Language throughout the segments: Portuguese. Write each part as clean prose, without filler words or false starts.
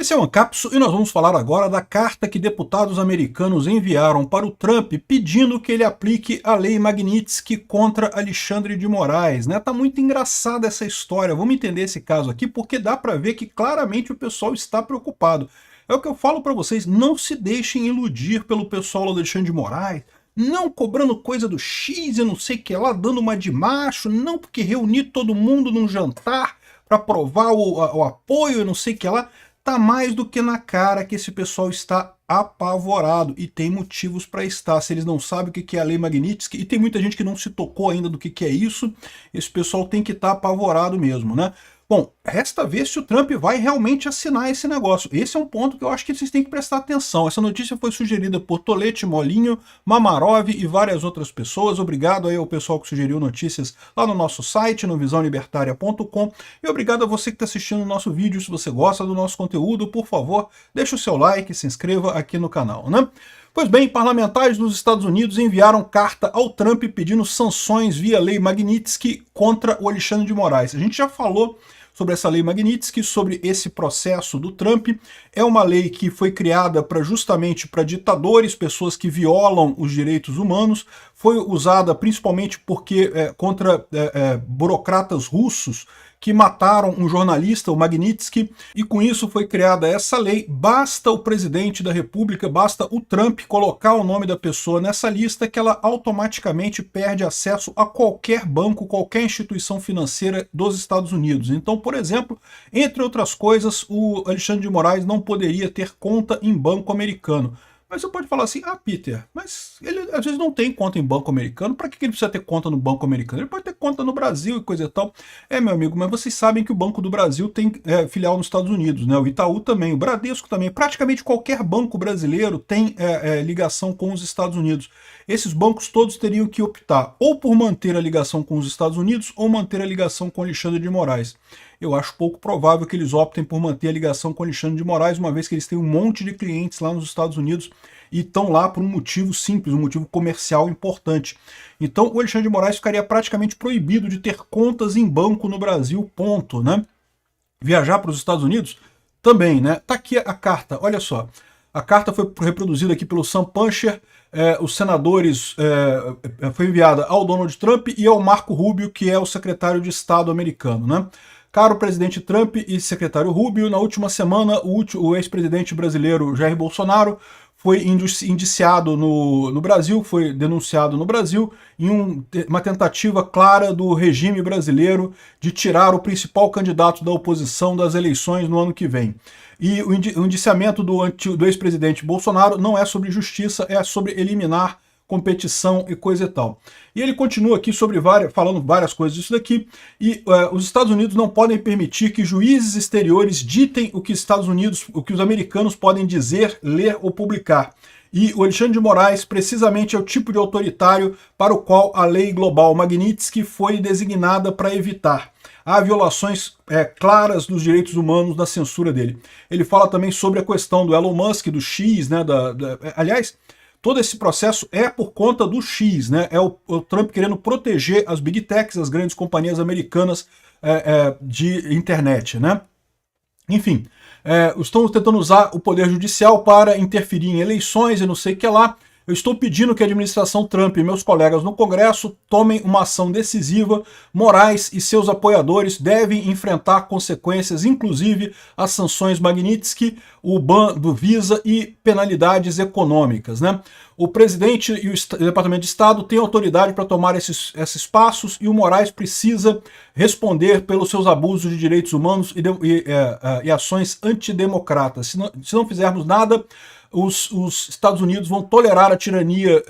Esse é o Ancapsu e nós vamos falar agora da carta que deputados americanos enviaram para o Trump pedindo que ele aplique a lei Magnitsky contra Alexandre de Moraes. Tá muito engraçada essa história, vamos entender esse caso aqui porque dá para ver que claramente o pessoal está preocupado. É o que eu falo para vocês, não se deixem iludir pelo pessoal do Alexandre de Moraes, não cobrando coisa do X e não sei o que lá, dando uma de macho, não porque reunir todo mundo num jantar para provar o apoio e não sei o que lá. Tá mais do que na cara que esse pessoal está apavorado, e tem motivos para estar. Se eles não sabem o que é a lei Magnitsky, e tem muita gente que não se tocou ainda do que é isso, esse pessoal tem que estar apavorado mesmo, né? Bom, resta ver se o Trump vai realmente assinar esse negócio. Esse é um ponto que eu acho que vocês têm que prestar atenção. Essa notícia foi sugerida por Tolete, Molinho, Mamarov e várias outras pessoas. Obrigado aí ao pessoal que sugeriu notícias lá no nosso site, no visãolibertaria.com. E obrigado a você que está assistindo o nosso vídeo. Se você gosta do nosso conteúdo, por favor, deixe o seu like e se inscreva aqui no canal, né? Pois bem, parlamentares dos Estados Unidos enviaram carta ao Trump pedindo sanções via lei Magnitsky contra o Alexandre de Moraes. A gente já falou sobre essa lei Magnitsky, sobre esse processo do Trump. É uma lei que foi criada justamente para ditadores, pessoas que violam os direitos humanos. Foi usada principalmente porque contra burocratas russos que mataram um jornalista, o Magnitsky, e com isso foi criada essa lei. Basta o presidente da República, basta o Trump colocar o nome da pessoa nessa lista que ela automaticamente perde acesso a qualquer banco, qualquer instituição financeira dos Estados Unidos. Então, por exemplo, entre outras coisas, o Alexandre de Moraes não poderia ter conta em banco americano. Mas você pode falar assim, Peter, mas ele às vezes não tem conta em banco americano, para que ele precisa ter conta no banco americano? Ele pode ter conta no Brasil e coisa e tal. Meu amigo, mas vocês sabem que o Banco do Brasil tem filial nos Estados Unidos, né? O Itaú também, o Bradesco também, praticamente qualquer banco brasileiro tem ligação com os Estados Unidos. Esses bancos todos teriam que optar ou por manter a ligação com os Estados Unidos ou manter a ligação com Alexandre de Moraes. Eu acho pouco provável que eles optem por manter a ligação com Alexandre de Moraes, uma vez que eles têm um monte de clientes lá nos Estados Unidos e estão lá por um motivo simples, um motivo comercial importante. Então o Alexandre de Moraes ficaria praticamente proibido de ter contas em banco no Brasil, ponto, né? Viajar para os Estados Unidos também, né? Tá aqui a carta, olha só. A carta foi reproduzida aqui pelo Sam Puncher, os senadores, foi enviada ao Donald Trump e ao Marco Rubio, que é o secretário de Estado americano, né? Caro presidente Trump e secretário Rubio, na última semana o ex-presidente brasileiro Jair Bolsonaro foi indiciado no Brasil, foi denunciado no Brasil em uma tentativa clara do regime brasileiro de tirar o principal candidato da oposição das eleições no ano que vem. E o indiciamento do ex-presidente Bolsonaro não é sobre justiça, é sobre eliminar competição e coisa e tal. E ele continua aqui falando várias coisas disso daqui, e os Estados Unidos não podem permitir que juízes exteriores ditem o que os americanos podem dizer, ler ou publicar. E o Alexandre de Moraes precisamente é o tipo de autoritário para o qual a lei global Magnitsky foi designada para evitar. Há violações claras dos direitos humanos na censura dele. Ele fala também sobre a questão do Elon Musk, do X, né, aliás, todo esse processo é por conta do X, né? É o Trump querendo proteger as Big Techs, as grandes companhias americanas de internet, né? Enfim, estão tentando usar o poder judicial para interferir em eleições e não sei o que lá. Eu estou pedindo que a administração Trump e meus colegas no Congresso tomem uma ação decisiva. Moraes e seus apoiadores devem enfrentar consequências, inclusive as sanções Magnitsky, o ban do Visa e penalidades econômicas, né? O presidente e o Departamento de Estado têm autoridade para tomar esses passos e o Moraes precisa responder pelos seus abusos de direitos humanos e ações antidemocratas. Se não fizermos nada, os Estados Unidos vão tolerar a tirania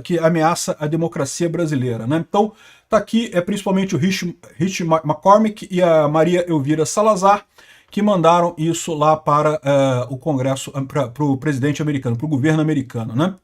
que ameaça a democracia brasileira, né? Então, tá aqui principalmente o Rich McCormick e a Maria Elvira Salazar, que mandaram isso lá para o Congresso, para o presidente americano, para o governo americano, né?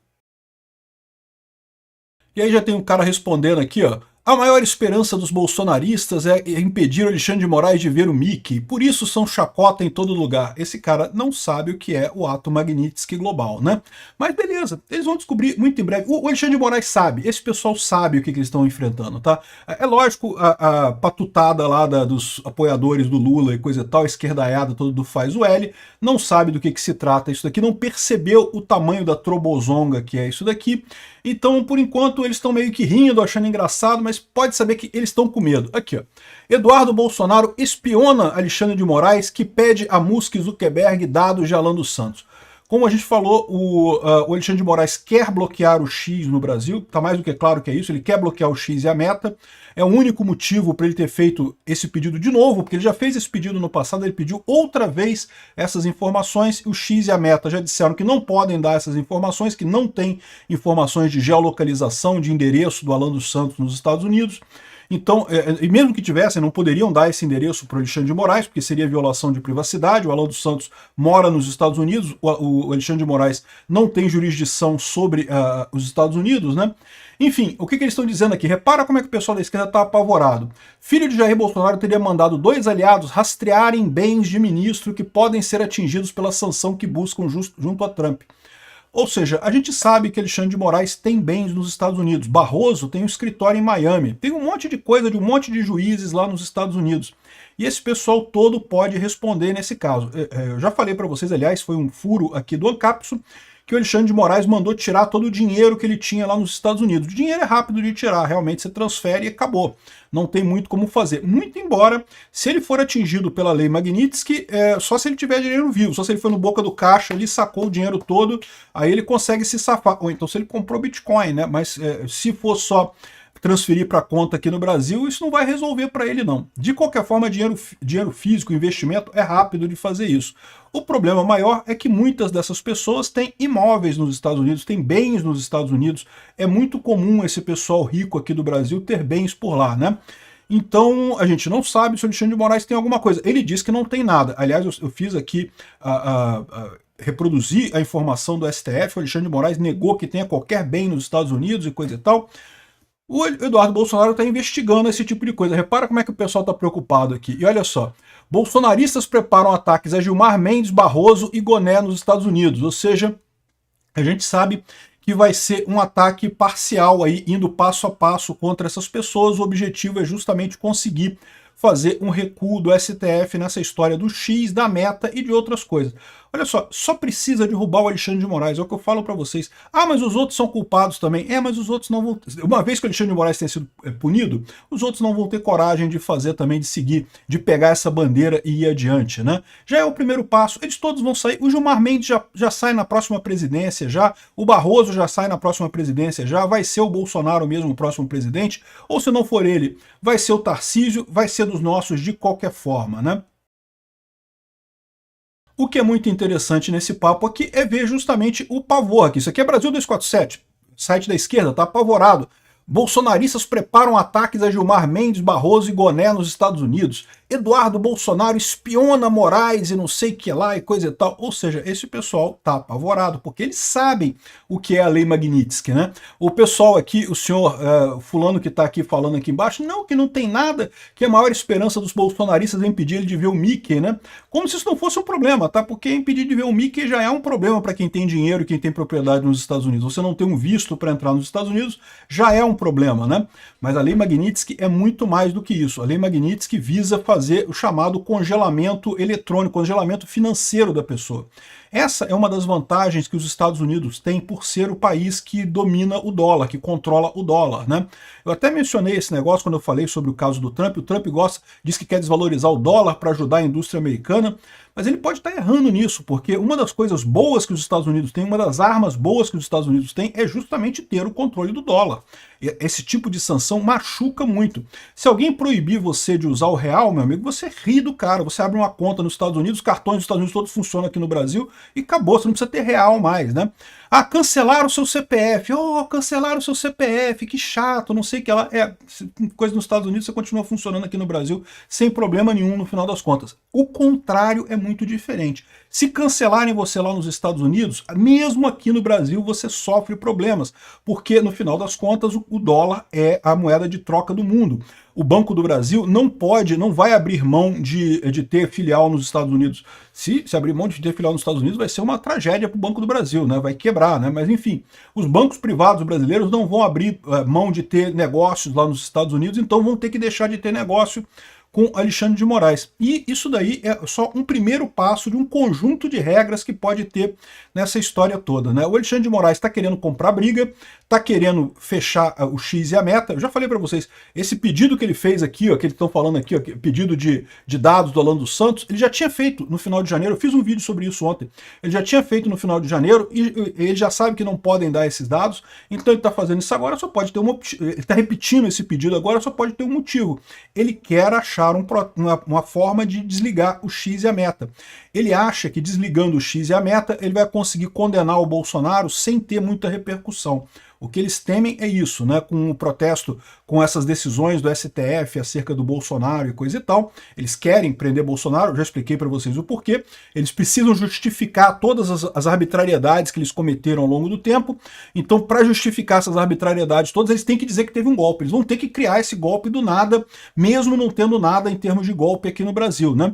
E aí já tem um cara respondendo aqui, ó. A maior esperança dos bolsonaristas é impedir o Alexandre de Moraes de ver o Mickey, por isso são chacota em todo lugar. Esse cara não sabe o que é o ato Magnitsky global, né? Mas beleza, eles vão descobrir muito em breve. O Alexandre de Moraes sabe, esse pessoal sabe o que eles estão enfrentando, tá? É lógico, a patutada lá dos apoiadores do Lula e coisa e tal, a esquerdaiada toda do faz o L, não sabe do que se trata isso daqui, não percebeu o tamanho da trobozonga que é isso daqui. Então, por enquanto, eles estão meio que rindo, achando engraçado, mas pode saber que eles estão com medo. Aqui, ó. Eduardo Bolsonaro espiona Alexandre de Moraes, que pede a Musk Zuckerberg dados de Alan dos Santos. Como a gente falou, o Alexandre de Moraes quer bloquear o X no Brasil, está mais do que claro que é isso, ele quer bloquear o X e a Meta. É o único motivo para ele ter feito esse pedido de novo, porque ele já fez esse pedido no passado, ele pediu outra vez essas informações, o X e a Meta já disseram que não podem dar essas informações, que não tem informações de geolocalização, de endereço do Alan dos Santos nos Estados Unidos. Então, e mesmo que tivessem, não poderiam dar esse endereço para o Alexandre de Moraes, porque seria violação de privacidade. O Alan dos Santos mora nos Estados Unidos, o Alexandre de Moraes não tem jurisdição sobre os Estados Unidos, né? Enfim, o que eles estão dizendo aqui? Repara como é que o pessoal da esquerda está apavorado. Filho de Jair Bolsonaro teria mandado 2 aliados rastrearem bens de ministro que podem ser atingidos pela sanção que buscam junto a Trump. Ou seja, a gente sabe que Alexandre de Moraes tem bens nos Estados Unidos. Barroso tem um escritório em Miami. Tem um monte de coisa de um monte de juízes lá nos Estados Unidos. E esse pessoal todo pode responder nesse caso. Eu já falei para vocês, aliás, foi um furo aqui do Ancapso, que o Alexandre de Moraes mandou tirar todo o dinheiro que ele tinha lá nos Estados Unidos. O dinheiro é rápido de tirar, realmente você transfere e acabou. Não tem muito como fazer. Muito embora, se ele for atingido pela lei Magnitsky, só se ele tiver dinheiro vivo, só se ele for no boca do caixa, ele sacou o dinheiro todo, aí ele consegue se safar. Ou então se ele comprou Bitcoin, né? Mas se for só transferir para a conta aqui no Brasil, isso não vai resolver para ele não. De qualquer forma, dinheiro físico, investimento, é rápido de fazer isso. O problema maior é que muitas dessas pessoas têm imóveis nos Estados Unidos, têm bens nos Estados Unidos. É muito comum esse pessoal rico aqui do Brasil ter bens por lá, né? Então, a gente não sabe se o Alexandre de Moraes tem alguma coisa. Ele diz que não tem nada. Aliás, eu fiz aqui reproduzir a informação do STF. O Alexandre de Moraes negou que tenha qualquer bem nos Estados Unidos e coisa e tal. O Eduardo Bolsonaro está investigando esse tipo de coisa. Repara como é que o pessoal está preocupado aqui. E olha só, bolsonaristas preparam ataques a Gilmar Mendes, Barroso e Goné nos Estados Unidos. Ou seja, a gente sabe que vai ser um ataque parcial aí, indo passo a passo contra essas pessoas. O objetivo é justamente conseguir fazer um recuo do STF nessa história do X, da Meta e de outras coisas. Olha só precisa derrubar o Alexandre de Moraes, é o que eu falo para vocês. Ah, mas os outros são culpados também. Mas os outros não vão... Uma vez que o Alexandre de Moraes tenha sido punido, os outros não vão ter coragem de fazer também, de seguir, de pegar essa bandeira e ir adiante, né? Já é o primeiro passo, eles todos vão sair. O Gilmar Mendes já sai na próxima presidência, já. O Barroso já sai na próxima presidência, já. Vai ser o Bolsonaro mesmo o próximo presidente, ou se não for ele, vai ser o Tarcísio, vai ser dos nossos de qualquer forma, né? O que é muito interessante nesse papo aqui é ver justamente o pavor aqui. Isso aqui é Brasil 247, site da esquerda, tá apavorado. Bolsonaristas preparam ataques a Gilmar Mendes, Barroso e Goné nos Estados Unidos. Eduardo Bolsonaro espiona Moraes e não sei o que lá e coisa e tal. Ou seja, esse pessoal tá apavorado, porque eles sabem o que é a lei Magnitsky, né? O pessoal aqui, o senhor fulano que tá aqui falando aqui embaixo, não, que não tem nada, que a maior esperança dos bolsonaristas é impedir ele de ver o Mickey, né? Como se isso não fosse um problema, tá? Porque impedir de ver o Mickey já é um problema para quem tem dinheiro e quem tem propriedade nos Estados Unidos. Você não ter um visto para entrar nos Estados Unidos já é um problema, né? Mas a lei Magnitsky é muito mais do que isso. A lei Magnitsky visa fazer o chamado congelamento eletrônico, congelamento financeiro da pessoa. Essa é uma das vantagens que os Estados Unidos têm por ser o país que domina o dólar, que controla o dólar, né? Eu até mencionei esse negócio quando eu falei sobre o caso do Trump. O Trump diz que quer desvalorizar o dólar para ajudar a indústria americana, mas ele pode estar errando nisso, porque uma das coisas boas que os Estados Unidos têm, uma das armas boas que os Estados Unidos têm é justamente ter o controle do dólar. Esse tipo de sanção machuca muito. Se alguém proibir você de usar o real, meu amigo, você ri do cara. Você abre uma conta nos Estados Unidos, os cartões dos Estados Unidos todos funcionam aqui no Brasil e acabou, você não precisa ter real mais, né? Ah, cancelaram o seu CPF. Oh, cancelaram o seu CPF, que chato, não sei o que lá. Coisa nos Estados Unidos, você continua funcionando aqui no Brasil sem problema nenhum no final das contas. O contrário é muito diferente. Se cancelarem você lá nos Estados Unidos, mesmo aqui no Brasil você sofre problemas, porque no final das contas o dólar é a moeda de troca do mundo. O Banco do Brasil não vai abrir mão de ter filial nos Estados Unidos. Se abrir mão de ter filial nos Estados Unidos, vai ser uma tragédia para o Banco do Brasil, né? Vai quebrar, né? Mas enfim, os bancos privados brasileiros não vão abrir mão de ter negócios lá nos Estados Unidos, então vão ter que deixar de ter negócio com Alexandre de Moraes. E isso daí é só um primeiro passo de um conjunto de regras que pode ter nessa história toda, né? O Alexandre de Moraes está querendo comprar briga, está querendo fechar o X e a Meta. Eu já falei para vocês, esse pedido que ele fez aqui, ó, que eles estão falando aqui, ó, pedido de dados do Alan dos Santos, ele já tinha feito no final de janeiro. Eu fiz um vídeo sobre isso ontem. Ele já tinha feito no final de janeiro e ele já sabe que não podem dar esses dados, então ele está fazendo isso agora, só pode ter ele está repetindo esse pedido agora, só pode ter um motivo. Ele quer achar uma forma de desligar o X e a Meta. Ele acha que desligando o X e a Meta, ele vai conseguir condenar o Bolsonaro sem ter muita repercussão. O que eles temem é isso, né? Com o protesto, com essas decisões do STF acerca do Bolsonaro e coisa e tal, eles querem prender Bolsonaro, eu já expliquei para vocês o porquê, eles precisam justificar todas as arbitrariedades que eles cometeram ao longo do tempo, então para justificar essas arbitrariedades todas, eles têm que dizer que teve um golpe, eles vão ter que criar esse golpe do nada, mesmo não tendo nada em termos de golpe aqui no Brasil, né?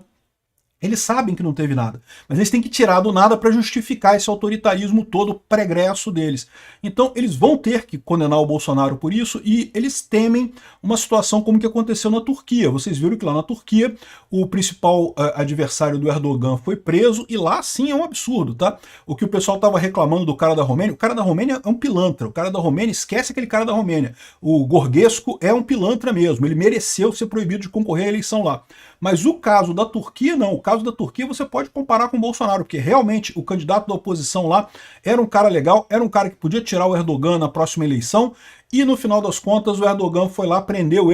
Eles sabem que não teve nada, mas eles têm que tirar do nada para justificar esse autoritarismo todo pregresso deles. Então eles vão ter que condenar o Bolsonaro por isso e eles temem uma situação como que aconteceu na Turquia. Vocês viram que lá na Turquia o principal adversário do Erdogan foi preso e lá sim é um absurdo, tá? O que o pessoal estava reclamando do cara da Romênia, o cara da Romênia é um pilantra, o cara da Romênia, esquece aquele cara da Romênia. O Gorgescu é um pilantra mesmo, ele mereceu ser proibido de concorrer à eleição lá. Mas o caso da Turquia não, o caso da Turquia você pode comparar com o Bolsonaro, porque realmente o candidato da oposição lá era um cara legal, era um cara que podia tirar o Erdogan na próxima eleição, e no final das contas o Erdogan foi lá, prendeu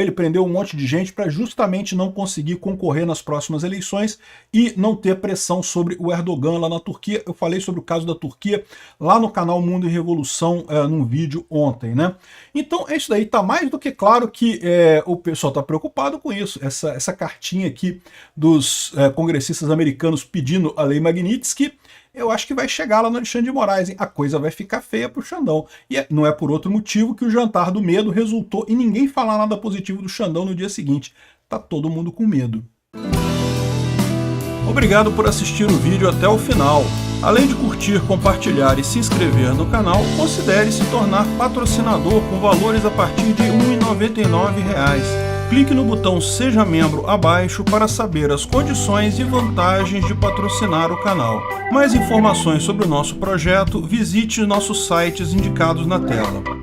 um monte de gente para justamente não conseguir concorrer nas próximas eleições e não ter pressão sobre o Erdogan lá na Turquia. Eu falei sobre o caso da Turquia lá no canal Mundo em Revolução, num vídeo ontem, né? Então é isso daí, tá mais do que claro que o pessoal está preocupado com isso, essa cartinha aqui dos congressistas americanos pedindo a Lei Magnitsky. Eu acho que vai chegar lá no Alexandre de Moraes, hein? A coisa vai ficar feia pro Xandão. E não é por outro motivo que o jantar do medo resultou em ninguém falar nada positivo do Xandão no dia seguinte. Tá todo mundo com medo. Obrigado por assistir o vídeo até o final. Além de curtir, compartilhar e se inscrever no canal, considere se tornar patrocinador com valores a partir de R$ 1,99. Clique no botão Seja Membro abaixo para saber as condições e vantagens de patrocinar o canal. Mais informações sobre o nosso projeto, visite nossos sites indicados na tela.